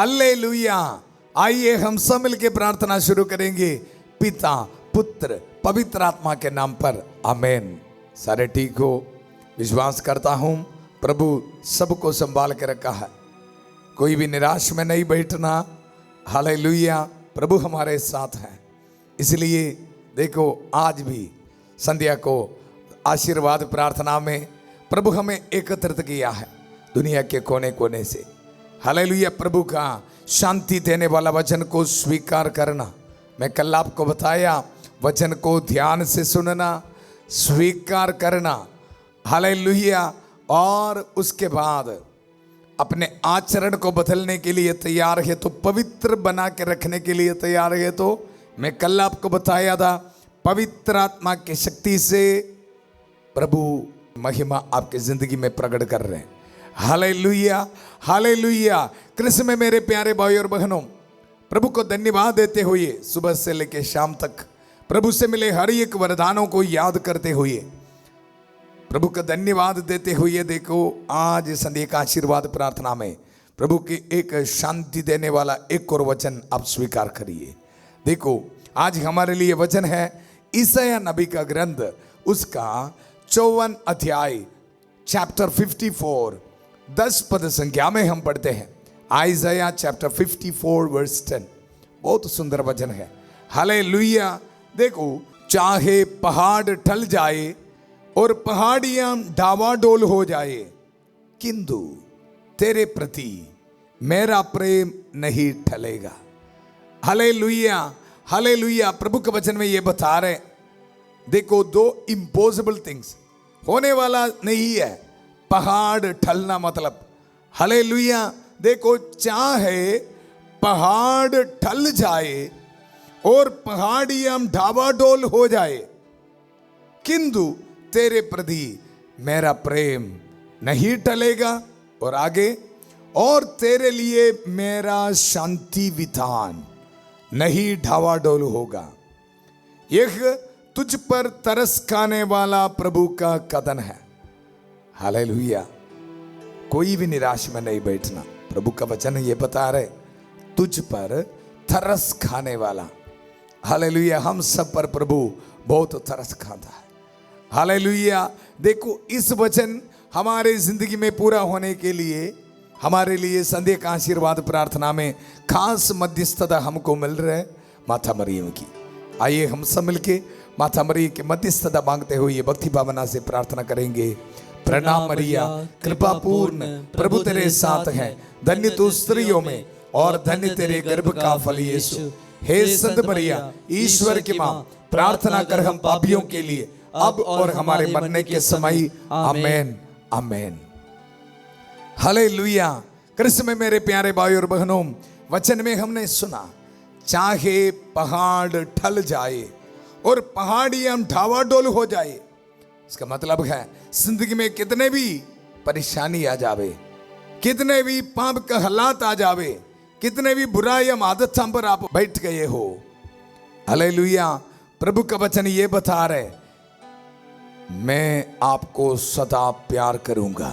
Hallelujah. आइए हम सब मिलके प्रार्थना शुरू करेंगे पिता पुत्र पवित्र आत्मा के नाम पर, आमेन। सारे ठीक हो? विश्वास करता हूं प्रभु सबको संभाल के रखा है, कोई भी निराश में नहीं बैठना। हालेलुया, प्रभु हमारे साथ हैं। इसलिए देखो आज भी संध्या को आशीर्वाद प्रार्थना में प्रभु हमें एकत्रित किया है दुनिया के कोने कोने से। हालेलुया, प्रभु का शांति देने वाला वचन को स्वीकार करना। मैं कल आपको बताया, वचन को ध्यान से सुनना, स्वीकार करना। हालेलुया, और उसके बाद अपने आचरण को बदलने के लिए तैयार है तो, पवित्र बना के रखने के लिए तैयार है तो, मैं कल आपको बताया था पवित्र आत्मा की शक्ति से प्रभु महिमा आपकी जिंदगी में प्रकट कर रहे हैं। Hallelujah hallelujah. कृष्ण में मेरे प्यारे भाई और बहनों, प्रभु को धन्यवाद देते हुए सुबह से लेकर शाम तक प्रभु से मिले हर एक वरदानों को याद करते हुए, प्रभु का धन्यवाद देते हुए, देखो आज संध्या का आशीर्वाद प्रार्थना में प्रभु की एक शांति देने वाला एक और वचन आप स्वीकार करिए। देखो आज हमारे लिए वचन है ईसाया नबी का ग्रंथ, उसका 54 अध्याय चैप्टर 54 10 पद संख्या में हम पढ़ते हैं। आइज़ाया चैप्टर 54 वर्स 10, बहुत सुंदर वचन है। हालेलुया। देखो, चाहे पहाड़ टल जाए और पहाड़ियां डावाडोल हो जाए, किंतु तेरे प्रति मेरा प्रेम नहीं टलेगा। Hallelujah hallelujah. प्रभु के वचन में ये बता रहे, देखो दो इम्पॉसिबल थिंग्स, होने वाला नहीं है पहाड़ टलना, मतलब हालेलुया। देखो, चाहे पहाड़ टल जाए और पहाड़ियां डावाडोल हो जाए, किंतु तेरे प्रति मेरा प्रेम नहीं टलेगा। और आगे, और तेरे लिए मेरा शांति विधान नहीं ढावाडोल होगा। यह तुझ पर तरस खाने वाला प्रभु का कथन है। हालेलुया। कोई भी निराश में नहीं बैठना, प्रभु का वचन ये बता रहे, तुझ पर तरस खाने वाला। हालेलुया। हम सब पर प्रभु बहुत तरस खाता है। हालेलुया। देखो, इस वचन हमारे जिंदगी में पूरा होने के लिए हमारे लिए संध्या का आशीर्वाद प्रार्थना में खास मध्यस्थता हमको मिल रहा है माता मरियम की। आइए हम सब मिलके माता मरियम की मध्यस्थता मांगते हुए ये भक्ति भावना से प्रार्थना करेंगे। प्रणाम मरिया, कृपा पूर्ण, प्रभु तेरे साथ है, धन्य तू स्त्रियों में और धन्य तेरे गर्भ का फल यीशु। हे संत मरिया, ईश्वर की मां, प्रार्थना कर हम पापियों के लिए अब और हमारे मरने के समय। आमेन आमेन। हालेलुया। कृष्ण में मेरे प्यारे भाई और बहनों, वचन में हमने सुना, चाहे पहाड़ टल जाए और पहाड़ियां ढावाडोल हो जाए, इसका मतलब है जिंदगी में कितने भी परेशानी आ जावे, कितने भी पाप का हालात आ जावे, कितने भी बुराई आदत पर आप बैठ गए हो, हालेलुया, प्रभु का वचन ये बता रहे, मैं आपको सदा प्यार करूंगा।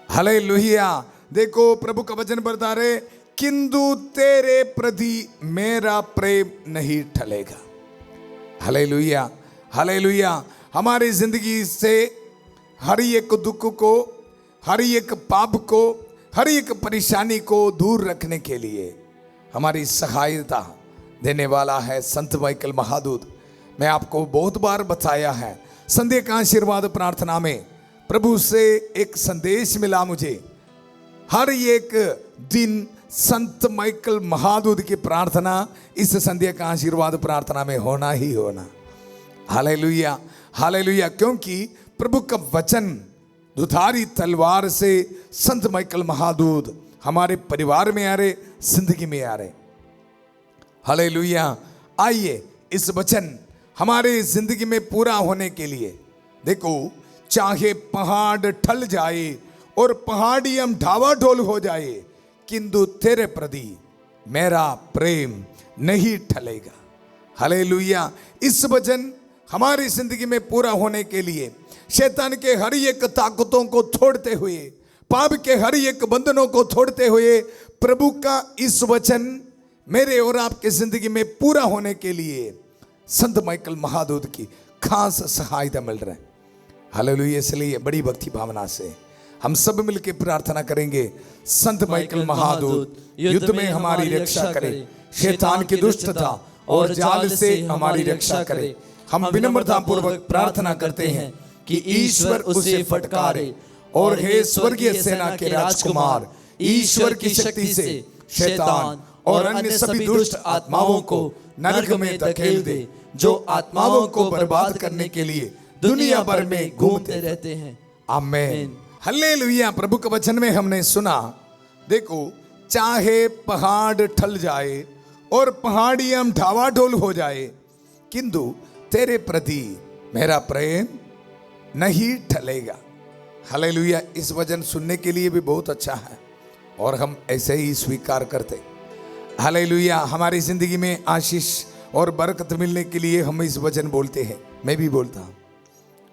हालेलुया। देखो, प्रभु का वचन बता रहे, किंतु तेरे प्रति मेरा प्रेम नहीं टलेगा। Hallelujah hallelujah. हमारी जिंदगी से हर एक दुख को, हर एक पाप को, हर एक परेशानी को दूर रखने के लिए हमारी सहायता देने वाला है संत माइकल महादूत। मैं आपको बहुत बार बताया है, संध्या का आशीर्वाद प्रार्थना में प्रभु से एक संदेश मिला मुझे, हर एक दिन संत माइकल महादूत की प्रार्थना इस संध्या का आशीर्वाद प्रार्थना में होना ही होना। Hallelujah hallelujah. क्योंकि प्रभु का वचन दुधारी तलवार से संत माइकल महादूत हमारे परिवार में आ रहे, जिंदगी में आ रहे। हालेलुया। आइए इस वचन हमारे जिंदगी में पूरा होने के लिए, देखो, चाहे पहाड़ टल जाए और पहाड़ियां ढावाडोल हो जाए, किंतु तेरे प्रति मेरा प्रेम नहीं टलेगा। हालेलुया। इस वचन हमारी जिंदगी में पूरा होने के लिए शैतान के हर एक ताकतों को छोड़ते हुए पाप के हर एक बंधनों को तोड़ते हुए प्रभु का इस वचन मेरे और आपके जिंदगी में पूरा होने के लिए संत माइकल महादूत की खास सहायता मिल रहा है। हालेलुया। इसलिए बड़ी भक्ति भावना से हम सब मिलकर प्रार्थना करेंगे, संत माइकल महादूत युद्ध में हमारी रक्षा करे, शैतान की दुष्टता और जाल से हमारी रक्षा करे। हम विनम्रता पूर्वक प्रार्थना करते हैं कि ईश्वर उसे फटकारे और हे स्वर्गीय सेना के राजकुमार, ईश्वर की शक्ति से शैतान और अन्य सभी दुष्ट आत्माओं को नरक में धकेल दे, जो आत्माओं को बर्बाद करने के लिए दुनिया भर में घूमते रहते हैं। आमीन। हालेलुया। प्रभु के वचन में हमने सुना, देखो, चाहे पहाड़ ठल जाए और पहाड़ियां ढावाढोल हो जाए, किंतु तेरे प्रति मेरा प्रेम नहीं ठलेगा। हालेलुया। इस वचन सुनने के लिए भी बहुत अच्छा है और हम ऐसे ही स्वीकार करते। हालेलुया। हमारी जिंदगी में आशीष और बरकत मिलने के लिए हम इस वचन बोलते हैं, मैं भी बोलता हूँ।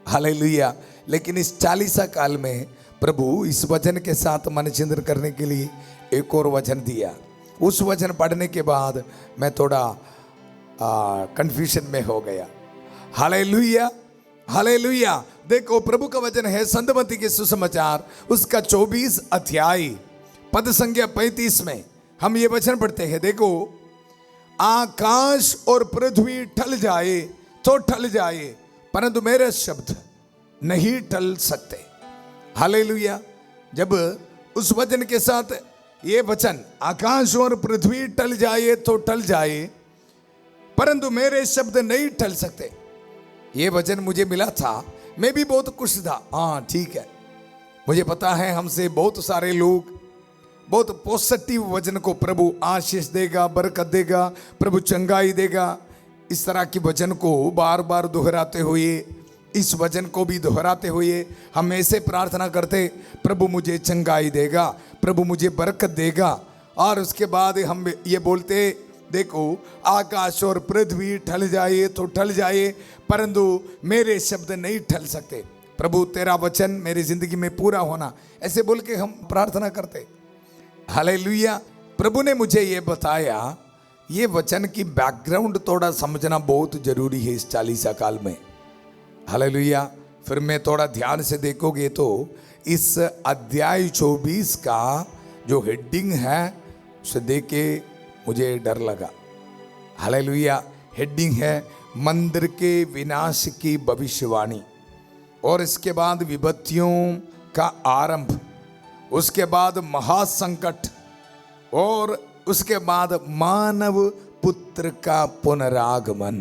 हालेलुया। लेकिन इस 40 काल में प्रभु इस वचन के साथ मन चिंतन करने के लिए एक और वचन दिया। उस वचन पढ़ने के बाद मैं थोड़ा कंफ्यूजन में हो गया। हालेलुया। हालेलुया। देखो, प्रभु का वचन है संतमती के सुसमाचार उसका 24 अध्याय पद संख्या 35 में हम ये वचन पढ़ते हैं। देखो, आकाश और पृथ्वी ठल जाए तो ठल जाए, परंतु मेरे शब्द नहीं टल सकते। हालेलुया। जब उस वचन के साथ ये वचन, आकाश और पृथ्वी टल जाए तो टल जाए, परंतु मेरे शब्द नहीं टल सकते, ये वचन मुझे मिला था, मैं भी बहुत खुश था। हाँ ठीक है, मुझे पता है हमसे बहुत सारे लोग बहुत पॉजिटिव वचन को प्रभु आशीष देगा, बरकत देगा, प्रभु चंगाई देगा, इस तरह की वचन को बार बार दोहराते हुए, इस वचन को भी दोहराते हुए हम ऐसे प्रार्थना करते, प्रभु मुझे चंगाई देगा, प्रभु मुझे बरकत देगा। और उसके बाद हम ये बोलते, देखो, आकाश और पृथ्वी ठल जाए तो ठल जाए, परंतु मेरे शब्द नहीं ठल सकते। प्रभु तेरा वचन मेरी जिंदगी में पूरा होना, ऐसे बोल के हम प्रार्थना करते। हालेलुया। प्रभु ने मुझे ये बताया, ये वचन की बैकग्राउंड थोड़ा समझना बहुत जरूरी है इस 40 काल में। हालेलुया। फिर मैं थोड़ा ध्यान से देखोगे तो इस अध्याय 24 का जो हेडिंग है उसे देख के मुझे डर लगा। हालेलुया। हेडिंग है मंदिर के विनाश की भविष्यवाणी, और इसके बाद विपत्तियों का आरंभ, उसके बाद महासंकट, और उसके बाद मानव पुत्र का पुनरागमन।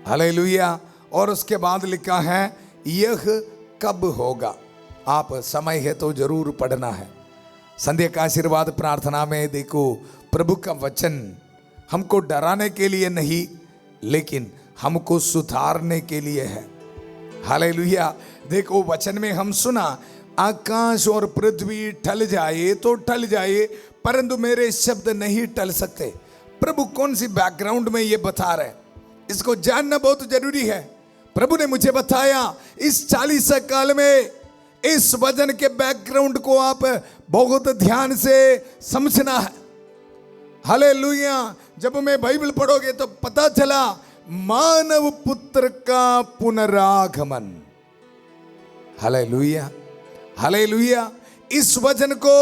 हालेलुया। और उसके बाद लिखा है यह कब होगा। आप समय है तो जरूर पढ़ना है। संध्या का आशीर्वाद प्रार्थना में देखो, प्रभु का वचन हमको डराने के लिए नहीं, लेकिन हमको सुधारने के लिए है। हालेलुया। देखो, वचन में हम सुना, आकाश और पृथ्वी ठल जाए तो ठल जाए, परंतु मेरे शब्द नहीं टल सकते। प्रभु कौन सी बैकग्राउंड में ये बता रहे, इसको जानना बहुत जरूरी है। प्रभु ने मुझे बताया इस 40 काल में इस वचन के बैकग्राउंड को आप बहुत ध्यान से समझना है। हालेलुया। जब मैं बाइबल पढ़ोगे तो पता चला मानव पुत्र का पुनरागमन। हालेलुया। हालेलुया। इस वचन को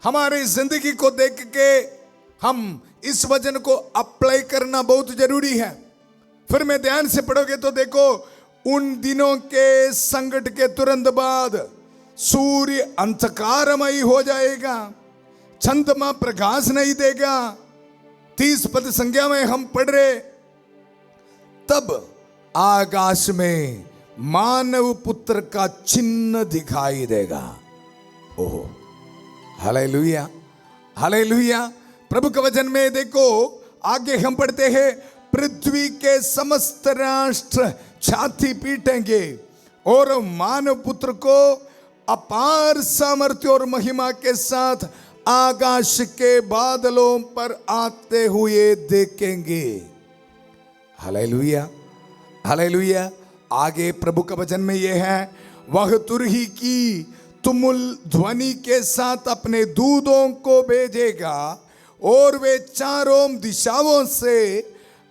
हमारी जिंदगी को देख के हम इस वचन को अप्लाई करना बहुत जरूरी है। फिर मैं ध्यान से पढ़ोगे तो देखो, उन दिनों के संकट के तुरंत बाद सूर्य अंधकारमय हो जाएगा, चंद्रमा प्रकाश नहीं देगा। 30 पद संख्या में हम पढ़ रहे, तब आकाश में मानव पुत्र का चिन्ह दिखाई देगा। ओहो, हालेलुया। हालेलुया। प्रभु के वचन में देखो, आगे हम पढ़ते हैं, पृथ्वी के समस्त राष्ट्र छाती पीटेंगे और मानव पुत्र को अपार सामर्थ्य और महिमा के साथ आकाश के बादलों पर आते हुए देखेंगे। हालेलुया। हालेलुया। आगे प्रभु का वचन में यह है, वह तुरही की तुमुल ध्वनि के साथ अपने दूतों को भेजेगा और वे चारों दिशाओं से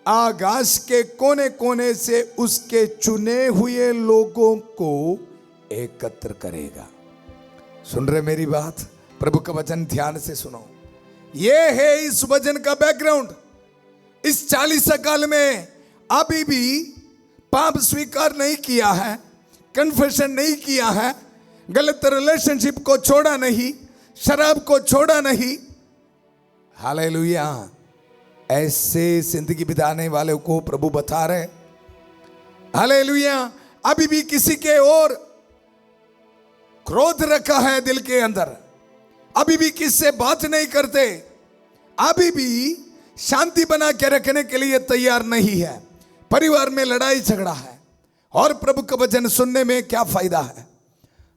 आकाश के कोने कोने से उसके चुने हुए लोगों को एकत्र करेगा। सुन रहे मेरी बात? प्रभु का वचन ध्यान से सुनो। ये है इस वचन का बैकग्राउंड। इस 40 साल में अभी भी पाप स्वीकार नहीं किया है, कन्फेशन नहीं किया है, गलत रिलेशनशिप को छोड़ा नहीं, शराब को छोड़ा नहीं, हालेलुया, ऐसे जिंदगी बिताने वाले को प्रभु बता रहे, हालेलुया, अभी भी किसी के और क्रोध रखा है दिल के अंदर, अभी भी किससे बात नहीं करते, अभी भी शांति बना के रखने के लिए तैयार नहीं है, परिवार में लड़ाई झगड़ा है, और प्रभु का वचन सुनने में क्या फायदा है?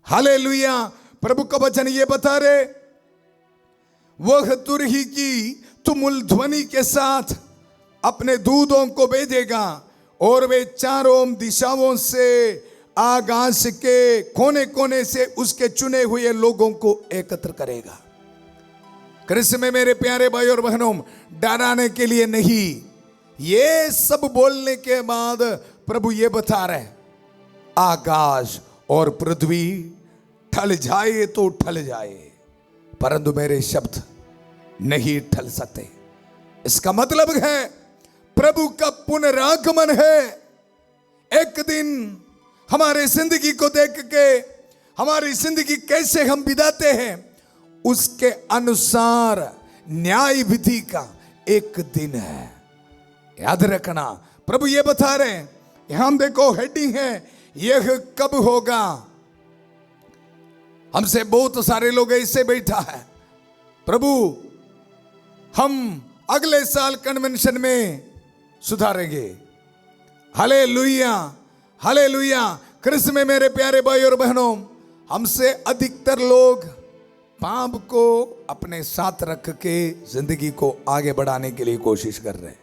हालेलुया। प्रभु का वचन ये बता रहे, वह तुरही की तुमुल ध्वनि के साथ अपने दूतों को भेजेगा और वे चारों दिशाओं से आकाश के कोने कोने से उसके चुने हुए लोगों को एकत्र करेगा। कृष्ण में मेरे प्यारे भाई और बहनों, डराने के लिए नहीं, ये सब बोलने के बाद प्रभु ये बता रहे, आकाश और पृथ्वी ठल जाए तो ठल जाए, परंतु मेरे शब्द नहीं ठल सकते। इसका मतलब है प्रभु का पुनरागमन है। एक दिन हमारे जिंदगी को देख के, हमारी जिंदगी कैसे हम बिताते हैं, उसके अनुसार न्याय विधि का एक दिन है। याद रखना, प्रभु ये बता रहे हैं, यहां देखो हेडिंग है, यह कब होगा। हमसे बहुत सारे लोग ऐसे बैठा है, प्रभु हम अगले साल कन्वेंशन में सुधारेंगे। Hallelujah, hallelujah. कृष्ण में मेरे प्यारे भाई और बहनों, हमसे अधिकतर लोग पाप को अपने साथ रख के जिंदगी को आगे बढ़ाने के लिए कोशिश कर रहे हैं।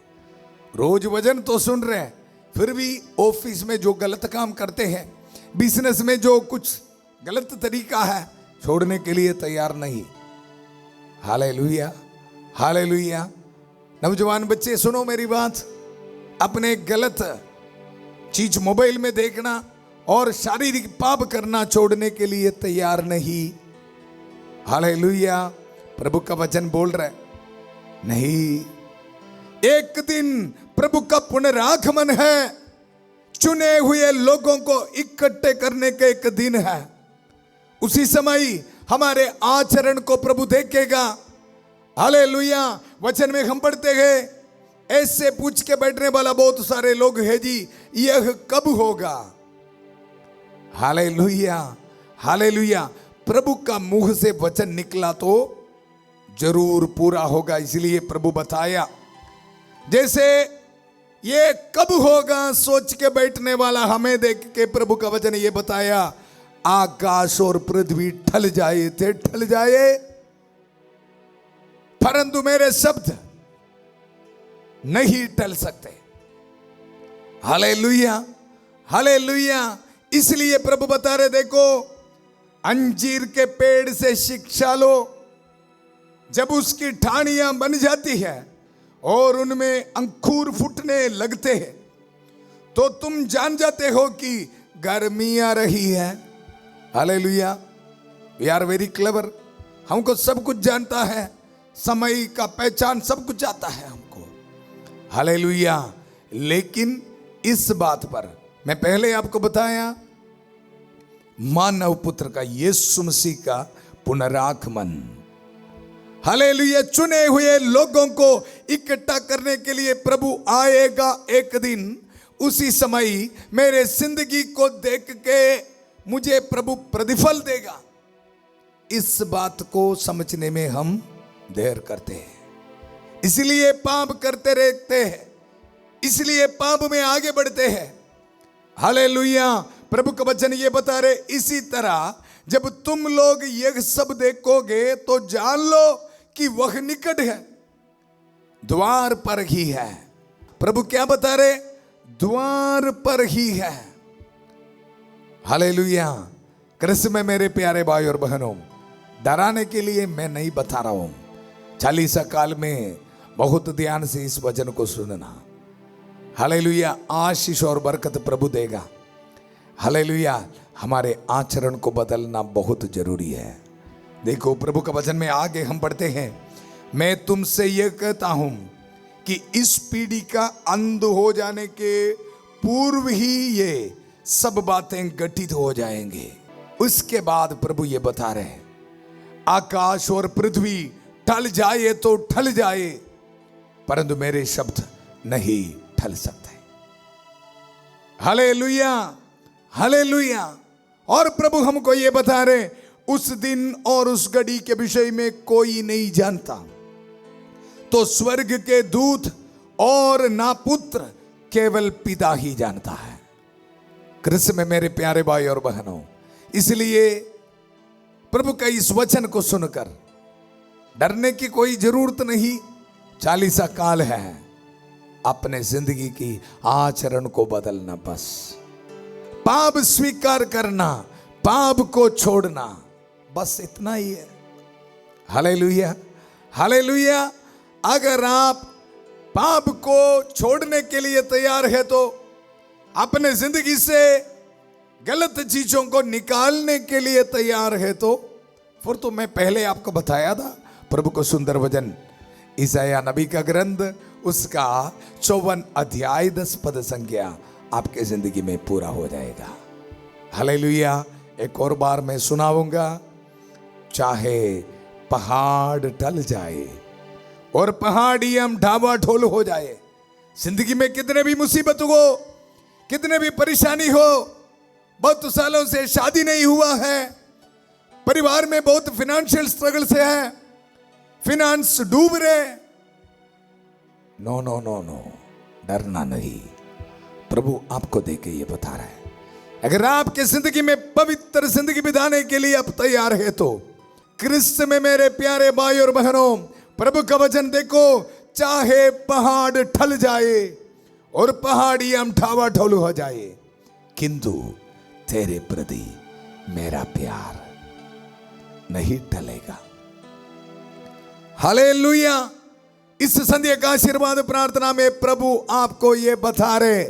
रोज वचन तो सुन रहे हैं, फिर भी ऑफिस में जो गलत काम करते हैं, बिजनेस में जो कुछ गलत तरीका है, छोड़ने के लिए तैयार नहीं। Hallelujah, hallelujah. नौजवान बच्चे सुनो मेरी बात, अपने गलत चीज मोबाइल में देखना और शारीरिक पाप करना छोड़ने के लिए तैयार नहीं। हालेलुया। प्रभु का वचन बोल रहा है, नहीं, एक दिन प्रभु का पुनरागमन है, चुने हुए लोगों को इकट्ठे करने का एक दिन है। उसी समय हमारे आचरण को प्रभु देखेगा। हालेलुया। वचन में हम पढ़ते हैं, ऐसे पूछ के बैठने वाला बहुत सारे लोग हैं जी, यह कब होगा। Hallelujah, hallelujah. प्रभु का मुंह से वचन निकला तो जरूर पूरा होगा, इसलिए प्रभु बताया। जैसे ये कब होगा सोच के बैठने वाला हमें देख के प्रभु का वचन ये बताया, आकाश और पृथ्वी ठल जाए थे, ठल जाए, परंतु मेरे शब्द नहीं टल सकते। Hallelujah, hallelujah. इसलिए प्रभु बता रहे, देखो, अंजीर के पेड़ से शिक्षा लो, जब उसकी ठानियां बन जाती है और उनमें अंकुर फूटने लगते हैं, तो तुम जान जाते हो कि गर्मी आ रही है। Hallelujah. We are very clever, हमको सब कुछ जानता है, समय का पहचान सब कुछ आता है हमको। हालेलुया। लेकिन इस बात पर मैं पहले आपको बताया, मानव पुत्र का, यीशु मसीह का पुनरागमन। हालेलुया। चुने हुए लोगों को इकट्ठा करने के लिए प्रभु आएगा एक दिन। उसी समय मेरे जिंदगी को देख के मुझे प्रभु प्रतिफल देगा। इस बात को समझने में हम देर करते हैं, इसलिए पाप करते रहते हैं, इसलिए पाप में आगे बढ़ते हैं। हालेलुया। प्रभु का वचन ये बता रहे, इसी तरह जब तुम लोग यह सब देखोगे तो जान लो कि वह निकट है, द्वार पर ही है। प्रभु क्या बता रहे, द्वार पर ही है। हालेलुया। कृष्ण में मेरे प्यारे भाई और बहनों, डराने के लिए मैं नहीं बता रहा हूं। चालीसा काल में बहुत ध्यान से इस वचन को सुनना। हालेलुया, आशीष और बरकत प्रभु देगा। हालेलुया, हमारे आचरण को बदलना बहुत जरूरी है। देखो प्रभु का वचन में आगे हम पढ़ते हैं, मैं तुमसे यह कहता हूं कि इस पीढ़ी का अंत हो जाने के पूर्व ही ये सब बातें घटित हो जाएंगे। उसके बाद प्रभु ये बता रहे हैं, आकाश और पृथ्वी टल जाए तो टल जाए, परंतु मेरे शब्द नहीं टल सकते। Hallelujah, hallelujah. और प्रभु हमको ये बता रहे, उस दिन और उस घड़ी के विषय में कोई नहीं जानता, तो स्वर्ग के दूत और ना पुत्र, केवल पिता ही जानता है। कृष्ण में मेरे प्यारे भाई और बहनों, इसलिए प्रभु का इस वचन को सुनकर डरने की कोई जरूरत नहीं। चालीसा काल है, अपने जिंदगी की आचरण को बदलना, बस पाप स्वीकार करना, पाप को छोड़ना, बस इतना ही है। Hallelujah, hallelujah. अगर आप पाप को छोड़ने के लिए तैयार है, तो अपने जिंदगी से गलत चीजों को निकालने के लिए तैयार है, तो फिर तो मैं पहले आपको बताया था, प्रभु को सुंदर वचन ईसाया नबी का ग्रंथ, उसका 54 अध्याय 10 पद संख्या आपके जिंदगी में पूरा हो जाएगा। हालेलुया। एक और बार मैं सुनाऊंगा, चाहे पहाड़ टल जाए और पहाड़ी हम ढाबा ढोल हो जाए, जिंदगी में कितने भी मुसीबत हो, कितने भी परेशानी हो, बहुत सालों से शादी नहीं हुआ है, परिवार में बहुत फाइनेंशियल स्ट्रगल से है, फिनांस डूब रहे, नो नो नो नो, डरना नहीं। प्रभु आपको देके ये बता रहा है, अगर आपके जिंदगी में पवित्र जिंदगी बिताने के लिए आप तैयार है, तो क्रिस्त में मेरे प्यारे भाई और बहनों, प्रभु का वचन देखो, चाहे पहाड़ ठल जाए और पहाड़ी हम ढावा ढोल हो जाए, किंतु तेरे प्रति मेरा प्यार नहीं टलेगा। हालेलुया। इस संध्या का आशीर्वाद प्रार्थना में प्रभु आपको ये बता रहे,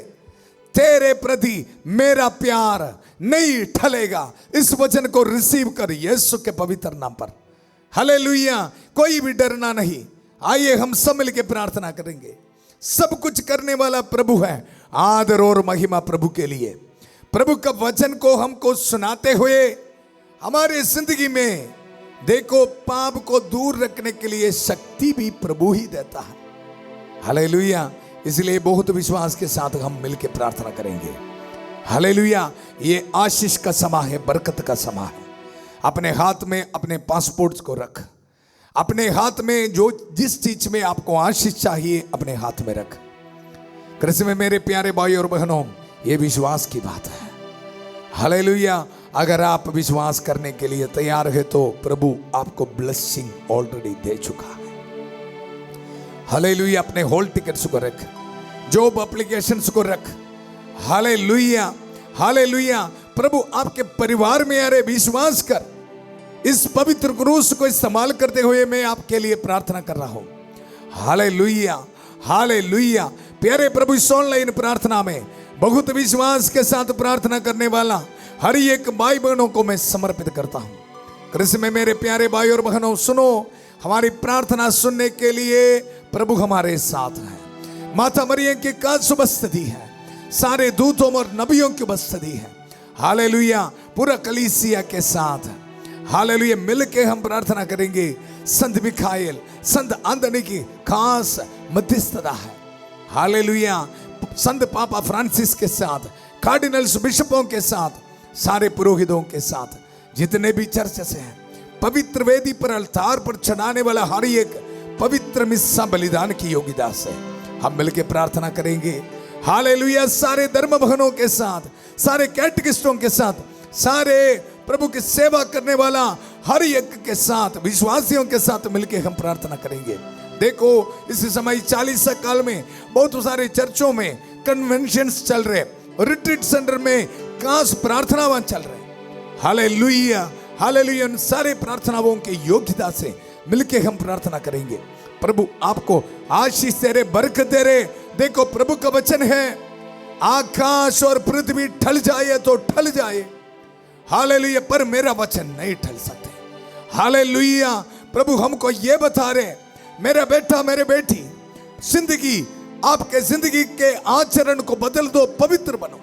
तेरे प्रति मेरा प्यार नहीं टलेगा। इस वचन को रिसीव कर यीशु के पवित्र नाम पर। हालेलुया। कोई भी डरना नहीं। आइए हम सब मिलकर प्रार्थना करेंगे। सब कुछ करने वाला प्रभु है। आदर और महिमा प्रभु के लिए। प्रभु का वचन को हमको सुनाते हुए हमारे जिंदगी में देखो, पाप को दूर रखने के लिए शक्ति भी प्रभु ही देता है। हालेलुया। इसलिए बहुत विश्वास के साथ हम मिलकर प्रार्थना करेंगे। हालेलुया। ये आशीष का समय है, बरकत का समय है। अपने हाथ में अपने पासपोर्ट्स को रख, अपने हाथ में जो जिस चीज में आपको आशीष चाहिए अपने हाथ में रख। कृष्ण में मेरे प्यारे भाई और बहनों, ये विश्वास की बात है। हालेलुया। अगर आप विश्वास करने के लिए तैयार है, तो प्रभु आपको ब्लेसिंग ऑलरेडी दे चुका है। हालेलुया। अपने हॉल टिकट्स को रख, जॉब एप्लीकेशंस को रख। Hallelujah, hallelujah. प्रभु आपके परिवार में अरे विश्वास कर। इस पवित्र क्रूस को इस्तेमाल करते हुए मैं आपके लिए प्रार्थना कर रहा हूं। Hallelujah, hallelujah. प्यारे प्रभु, इस ऑनलाइन प्रार्थना में बहुत विश्वास के साथ प्रार्थना करने वाला हर एक भाई बहनों को मैं समर्पित करता हूं। कृष्ण में मेरे प्यारे भाई और बहनों, सुनो, हमारी प्रार्थना सुनने के लिए प्रभु हमारे साथ है। माता मरियम की खास उपस्थिति है, सारे दूतों और नबियों की उपस्थिति है। हालेलुया। पूरा कलीसिया के साथ हालेलुया मिलके हम प्रार्थना करेंगे। संत मिखाएल, संत आंदनी की खास मध्यस्थता है। हालेलुया। संत पापा फ्रांसिस के साथ, कार्डिनल्स बिशपों के साथ, सारे पुरोहितों के साथ, जितने भी चर्च से हैं, पवित्र वेदी पर अल्तार पर चढ़ाने वाला हर एक पवित्र मिस्सा बलिदान की योग्यता से हम मिलकर प्रार्थना करेंगे। हालेलुया। सारे धर्म बहनों के साथ, सारे कैटेकिस्टों के साथ, सारे प्रभु की सेवा करने वाला हर एक के साथ, विश्वासियों के साथ मिलकर हम प्रार्थना करेंगे। देखो, इस समय 40 काल में बहुत सारे चर्चों में कन्वेंशंस चल रहे, रिट्रीट सेंटर में खास प्रार्थनावान चल रहे। Hallelujah, hallelujah. उन सारे प्रार्थनाओं के योग्यता से मिलके हम प्रार्थना करेंगे। प्रभु आपको आशीष दे रहे, बरकत दे रहे। देखो प्रभु का वचन है, आकाश और पृथ्वी ठल जाए तो ठल जाए, हालेलुया, पर मेरा वचन नहीं ठल सकते। हालेलुया। प्रभु हमको ये बता रहे, मेरा बेटा मेरे बेटी, जिंदगी आपके जिंदगी के आचरण को बदल दो, पवित्र बनो।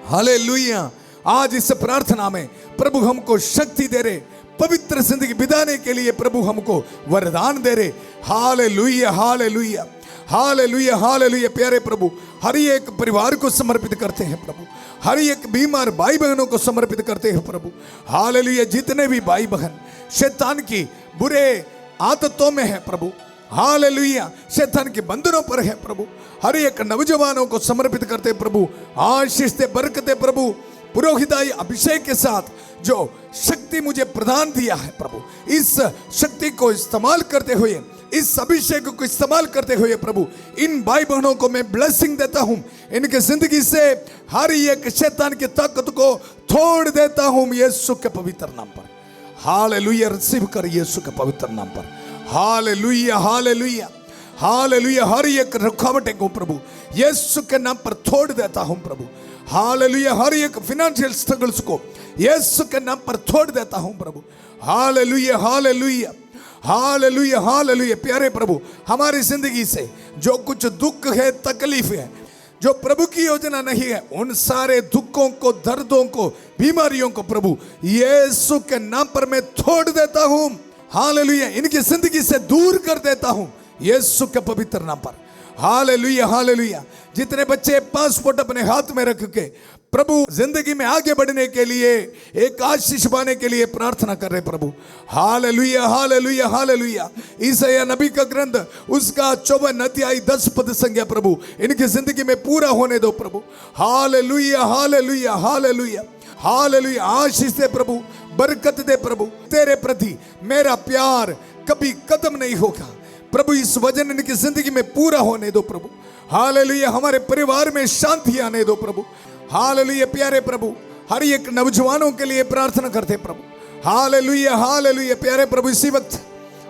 हालेलुया। आज इस प्रार्थना में प्रभु हमको शक्ति दे रहे, पवित्र जिंदगी बिताने के लिए प्रभु हमको वरदान दे रहे। Hallelujah, hallelujah, hallelujah, hallelujah. प्यारे प्रभु, हर एक परिवार को समर्पित करते हैं प्रभु, हर एक बीमार भाई बहनों को समर्पित करते हैं प्रभु। हालेलुया। जितने भी भाई बहन शैतान की बुरे आदतों में है प्रभु, हालेलुया, शैतान के बंधनों पर है प्रभु, हर एक नौजवानों को समर्पित करते प्रभु। आशीष दे, बरकत दे प्रभु। पुरोहिताई अभिषेक के साथ जो शक्ति मुझे प्रदान दिया है प्रभु, इस शक्ति को इस्तेमाल करते हुए, इस अभिषेक को इस्तेमाल करते हुए प्रभु, इन भाई बहनों को मैं ब्लेसिंग देता हूं। इनके जिंदगी से हर एक शैतान की ताकत को तोड़ देता हूं यीशु के पवित्र नाम पर। हालेलुया। रिसीव कर यीशु के पवित्र नाम पर। Hallelujah, hallelujah, hallelujah. हर एक रुकावटें को प्रभु यीशु के नाम पर तोड़ देता हूं प्रभु। हालेलुया। हर एक फाइनेंशियल स्ट्रगल्स को यीशु के नाम पर तोड़ देता हूं प्रभु। Hallelujah, hallelujah, hallelujah, hallelujah. प्यारे प्रभु, हमारी जिंदगी से जो कुछ दुख है, तकलीफ है, जो प्रभु की योजना नहीं है, उन सारे दुखों को, दर्दों को, बीमारियों को प्रभु यीशु के नाम पर मैं तोड़ देता हूं। हालेलुया। इनकी जिंदगी से दूर कर देता हूं यीशु के पवित्र नाम पर। Hallelujah, hallelujah. जितने बच्चे पासपोर्ट अपने हाथ में रख के प्रभु जिंदगी में आगे बढ़ने के लिए, एक आशीष पाने के लिए प्रार्थना कर रहे प्रभु। Hallelujah, hallelujah, hallelujah. ईसाया नबी का ग्रंथ उसका 54 अध्याय 10 पद संज्ञा प्रभु इनकी जिंदगी में पूरा होने दो प्रभु। Hallelujah, hallelujah, hallelujah, hallelujah. आशीष दे प्रभु, बरकत दे प्रभु। तेरे प्रति मेरा प्यार कभी खत्म नहीं होगा प्रभु। इस वचन इनकी जिंदगी में पूरा होने दो प्रभु। हालेलुया। हमारे परिवार में शांति आने दो प्रभु। हालेलुया। प्यारे प्रभु, हर एक नौजवानों के लिए प्रार्थना करते प्रभु। Hallelujah, hallelujah. प्यारे प्रभु, इसी वक्त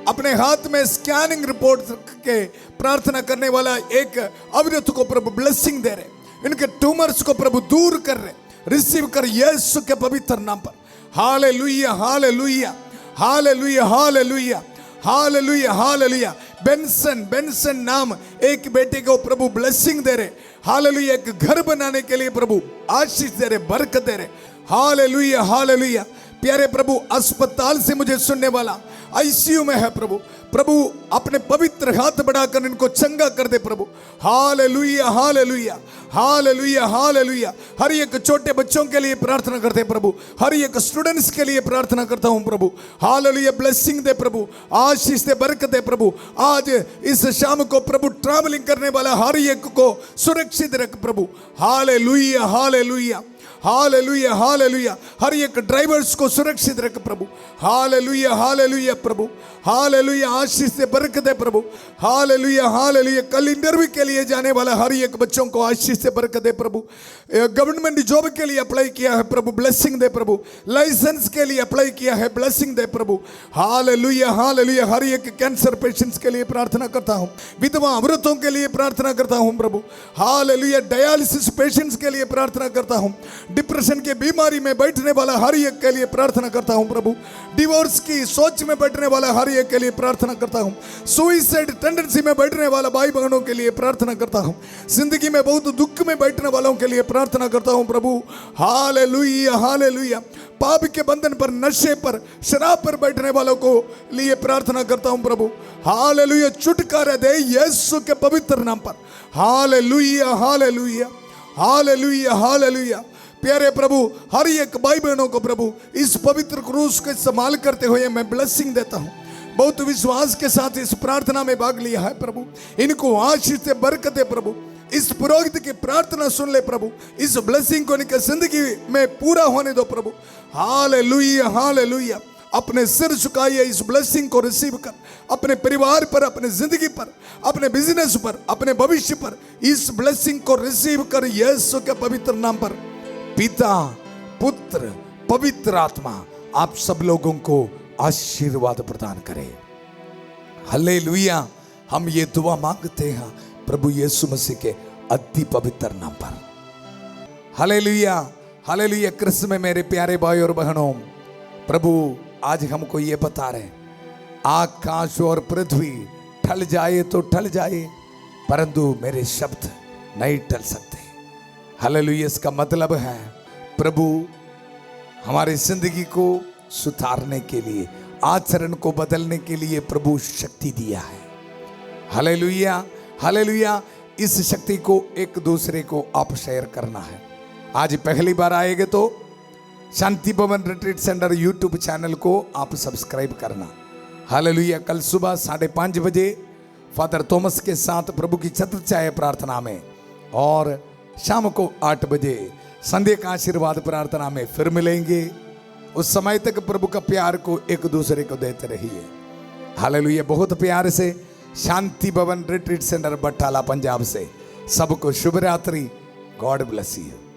अपने हाथ में स्कैनिंग रिपोर्ट के प्रार्थना करने वाला एक अवृत को प्रभु ब्लेसिंग दे रहे, इनके ट्यूमर्स को प्रभु दूर कर रहे। रिसीव कर यीशु के पवित्र नाम पर। Hallelujah, hallelujah, hallelujah, hallelujah, hallelujah, hallelujah. Benson नाम एक बेटे को प्रभु ब्लेसिंग दे रहे। हालेलुया। एक घर बनाने के लिए प्रभु आशीष दे रहे, बरकत दे रहे। Hallelujah, hallelujah. प्यारे प्रभु, अस्पताल से मुझे सुनने वाला आईसीयू में है प्रभु, प्रभु अपने पवित्र हाथ बढ़ाकर इनको चंगा कर दे प्रभु। Hallelujah, hallelujah, hallelujah, hallelujah. हर एक छोटे बच्चों के लिए प्रार्थना करते प्रभु, हर एक स्टूडेंट्स के लिए प्रार्थना करता हूं प्रभु। हालेलुया। ब्लेसिंग दे प्रभु, आशीष दे, बरकत दे प्रभु। आज इस शाम को प्रभु ट्रैवलिंग करने वाला हर एक को सुरक्षित रख प्रभु। Hallelujah, hallelujah, hallelujah, hallelujah. हर एक ड्राइवर्स को सुरक्षित रख प्रभु। हालेलुया, हालेलुया प्रभु। हालेलुया। आशीष से बरकत दे प्रभु। Hallelujah, hallelujah. कल इंटरव्यू के लिए जाने वाला हर एक बच्चों को आशीष से बरकत दे प्रभु। गवर्नमेंट जॉब के लिए अप्लाई किया है प्रभु, ब्लेसिंग दे प्रभु। लाइसेंस के लिए अप्लाई किया है, ब्लेसिंग दे प्रभु। Hallelujah, hallelujah. हर एक कैंसर पेशेंट्स के लिए प्रार्थना करता हूं, विधवा अमृतों के लिए प्रार्थना करता हूं प्रभु। हालेलुया। डायलिसिस पेशेंट्स के लिए प्रार्थना करता हूं, डिप्रेशन के बीमारी में बैठने वाला हर एक के लिए प्रार्थना करता हूं प्रभु। डिवोर्स की सोच में बैठने वाला हर एक के लिए प्रार्थना करता हूं। सुसाइड टेंडेंसी में बैठने वाला भाई बहनों के लिए प्रार्थना करता हूं। जिंदगी में बहुत दुख में बैठने वालों के लिए प्रार्थना करता हूं प्रभु। Hallelujah, hallelujah. पाप के बंधन पर, नशे पर, शराब पर बैठने वालों को लिए प्रार्थना करता हूं प्रभु। हालेलुया। छुटकारा दे यीशु के पवित्र नाम पर। Hallelujah, hallelujah, hallelujah, hallelujah. प्यारे प्रभु, हर एक भाई बहनों को प्रभु इस पवित्र क्रूस को इस्तेमाल करते हुए मैं ब्लेसिंग देता हूं। बहुत विश्वास के साथ इस प्रार्थना में भाग लिया है प्रभु, इनको आशीष से बरकत दे प्रभु। इस पुरोहित की प्रार्थना सुन ले प्रभु, इस ब्लेसिंग को इनके जिंदगी में पूरा होने दो प्रभु। Hallelujah, hallelujah. अपने सिर झुकाइए, इस ब्लेसिंग को रिसीव कर अपने परिवार पर, अपने जिंदगी पर, अपने बिजनेस पर, अपने भविष्य पर इस ब्लेसिंग को रिसीव कर यीशु के पवित्र नाम पर। पिता, पुत्र, पवित्र आत्मा आप सब लोगों को आशीर्वाद प्रदान करे। हालेलुया। हम ये दुआ मांगते हैं प्रभु यीशु मसीह के अति पवित्र नाम पर। Hallelujah, hallelujah. कृष्ण में मेरे प्यारे भाई और बहनों, प्रभु आज हमको ये बता रहे, आकाश और पृथ्वी टल जाए तो टल जाए, परंतु मेरे शब्द नहीं टल सकते। हालेलुया। इसका मतलब है प्रभु हमारी जिंदगी को सुधारने के लिए, आचरण को बदलने के लिए प्रभु शक्ति दिया है। Hallelujah, hallelujah. इस शक्ति को एक दूसरे को आप शेयर करना है। आज पहली बार आएंगे तो शांति भवन रिट्रीट सेंटर यूट्यूब चैनल को आप सब्सक्राइब करना। हालेलुया। कल सुबह 5:30 बजे फादर थॉमस के साथ प्रभु की छत्र छाया प्रार्थना में, और शाम को 8 बजे संध्या का आशीर्वाद प्रार्थना में फिर मिलेंगे। उस समय तक प्रभु का प्यार को एक दूसरे को देते रहिए। हालेलुया। बहुत प्यार से शांति भवन रिट्रीट सेंटर बटाला पंजाब से सबको शुभ रात्रि। God bless you.